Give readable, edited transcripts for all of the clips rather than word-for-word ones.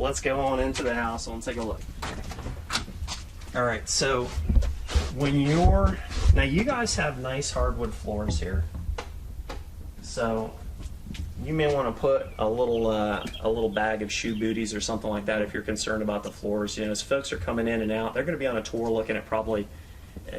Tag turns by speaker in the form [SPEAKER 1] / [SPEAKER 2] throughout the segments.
[SPEAKER 1] let's go on into the house and take a look. All right, so when now you guys have nice hardwood floors here, so you may want to put a little bag of shoe booties or something like that if you're concerned about the floors. You know, as folks are coming in and out, they're going to be on a tour looking at probably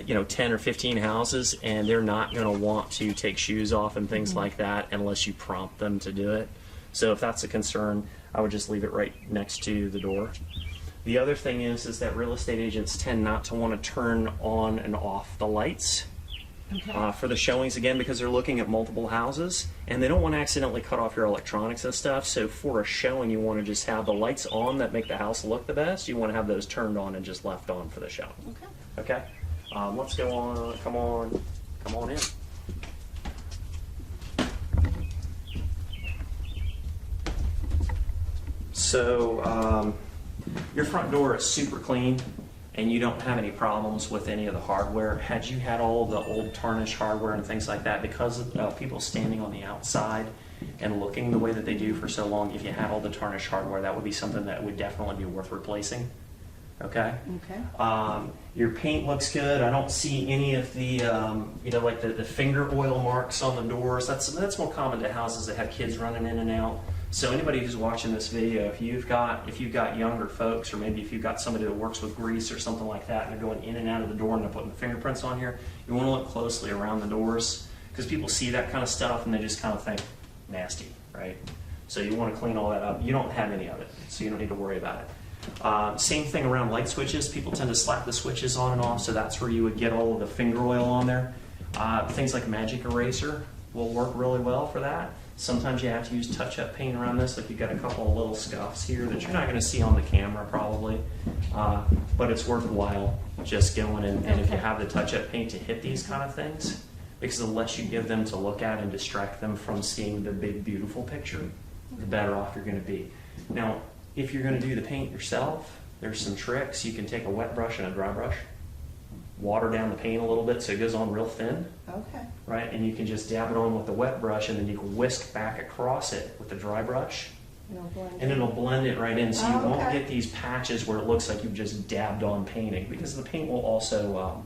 [SPEAKER 1] 10 or 15 houses, and they're not going to want to take shoes off and things like that unless you prompt them to do it. So if that's a concern, I would just leave it right next to the door. The other thing is that real estate agents tend not to want to turn on and off the lights for the showings, again, because they're looking at multiple houses and they don't want to accidentally cut off your electronics and stuff. So for a showing, you want to just have the lights on that make the house look the best. You want to have those turned on and just left on for the showing. Okay. Let's go on. Come on in. So your front door is super clean, and you don't have any problems with any of the hardware. Had you had all the old tarnished hardware and things like that, because of people standing on the outside and looking the way that they do for so long, if you had all the tarnished hardware, that would be something that would definitely be worth replacing. Okay. Your paint looks good. I don't see any of the, like the finger oil marks on the doors. That's more common to houses that have kids running in and out. So anybody who's watching this video, if you've got younger folks, or maybe if you've got somebody that works with grease or something like that, and they're going in and out of the door and they're putting the fingerprints on here, you want to look closely around the doors, because people see that kind of stuff and they just kind of think nasty, right? So you want to clean all that up. You don't have any of it, so you don't need to worry about it. Same thing around light switches. People tend to slap the switches on and off, so that's where you would get all of the finger oil on there. Things like magic eraser will work really well for that. Sometimes you have to use touch-up paint around this, like you've got a couple of little scuffs here that you're not going to see on the camera probably, but it's worthwhile just going in, and if you have the touch-up paint to hit these kind of things, because the less you give them to look at and distract them from seeing the big beautiful picture, the better off you're going to be. Now, if you're going to do the paint yourself, there's some tricks. You can take a wet brush and a dry brush, water down the paint a little bit so it goes on real thin.
[SPEAKER 2] Okay.
[SPEAKER 1] Right, and you can just dab it on with the wet brush, and then you can whisk back across it with the dry brush, and it'll blend it right in, so you won't get these patches where it looks like you've just dabbed on painting, because the paint will also,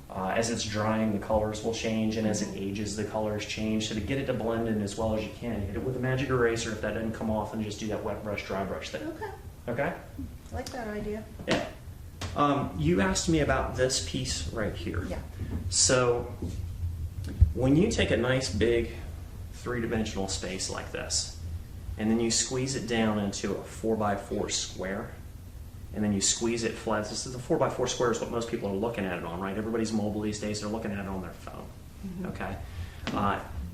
[SPEAKER 1] as it's drying, the colors will change, and as it ages, the colors change. So to get it to blend in as well as you can, hit it with a magic eraser if that doesn't come off, and just do that wet brush, dry brush thing. Okay?
[SPEAKER 2] I like that idea.
[SPEAKER 1] Yeah. You asked me about this piece right here.
[SPEAKER 2] Yeah.
[SPEAKER 1] So when you take a nice big three-dimensional space like this, and then you squeeze it down into a 4x4 square, and then you squeeze it flat. This is the 4x4 square is what most people are looking at it on, right? Everybody's mobile these days, they're looking at it on their phone. Okay.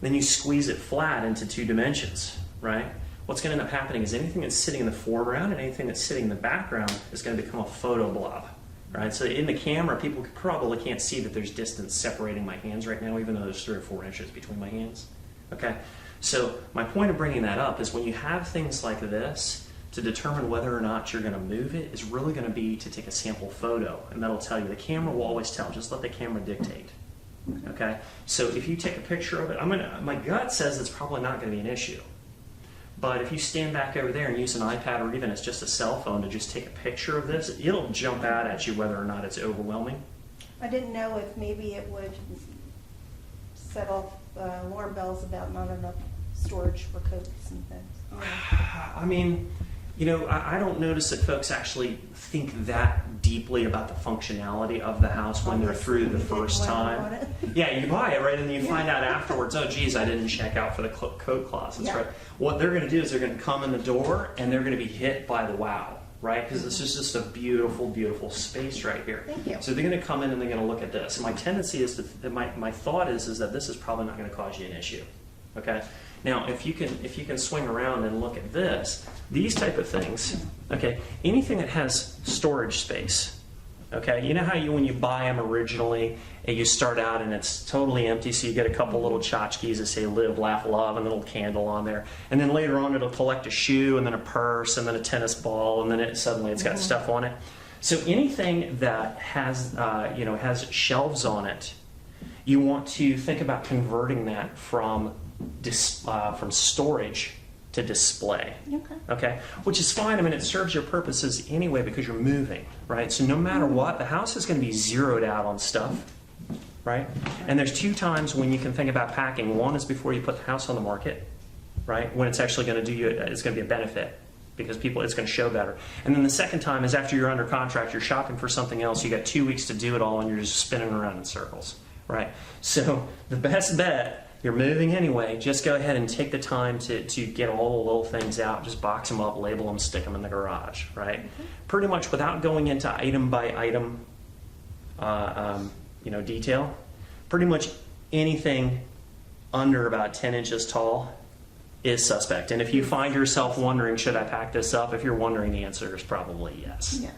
[SPEAKER 1] Then you squeeze it flat into 2 dimensions, right? What's going to end up happening is anything that's sitting in the foreground and anything that's sitting in the background is going to become a photo blob, right? So in the camera, people probably can't see that there's distance separating my hands right now, even though there's 3 or 4 inches between my hands. Okay? So my point of bringing that up is when you have things like this, to determine whether or not you're going to move it is really going to be to take a sample photo, and that'll tell you. The camera will always tell. Just let the camera dictate. Okay? So if you take a picture of it, my gut says it's probably not going to be an issue. But if you stand back over there and use an iPad, or even it's just a cell phone, to just take a picture of this, it'll jump out at you whether or not it's overwhelming.
[SPEAKER 2] I didn't know if maybe it would set off alarm bells about not enough storage for coats and things.
[SPEAKER 1] I mean, I don't notice that folks actually think that deeply about the functionality of the house when they're through the first time. Yeah, you buy it, right, and then you find out afterwards, oh, geez, I didn't check out for the coat closets, right? What they're going to do is they're going to come in the door, and they're going to be hit by the wow, right? Because this is just a beautiful, beautiful space right here.
[SPEAKER 2] Thank you.
[SPEAKER 1] So they're going to come in and they're going to look at this. And my tendency is my thought is that this is probably not going to cause you an issue. Okay. Now, if you can swing around and look at this, these type of things, okay, anything that has storage space, okay, you know how when you buy them originally, and you start out and it's totally empty, so you get a couple little tchotchkes that say live, laugh, love, and a little candle on there, and then later on it'll collect a shoe, and then a purse, and then a tennis ball, and then suddenly it's got stuff on it. So anything that has, has shelves on it, you want to think about converting that from storage to display.
[SPEAKER 2] Okay.
[SPEAKER 1] Okay, which is fine. I mean, it serves your purposes anyway because you're moving, right? So no matter what, the house is going to be zeroed out on stuff, right? And there's two times when you can think about packing. One is before you put the house on the market, right? When it's actually going to do you, it's going to be a benefit because people, it's going to show better. And then the second time is after you're under contract, you're shopping for something else. You got 2 weeks to do it all, and you're just spinning around in circles, right? So the best bet. You're moving anyway, just go ahead and take the time to get all the little things out, just box them up, label them, stick them in the garage, right? Mm-hmm. Pretty much without going into item by item, detail, pretty much anything under about 10 inches tall is suspect. And if you find yourself wondering, should I pack this up? If you're wondering, the answer is probably yes.
[SPEAKER 2] Yeah.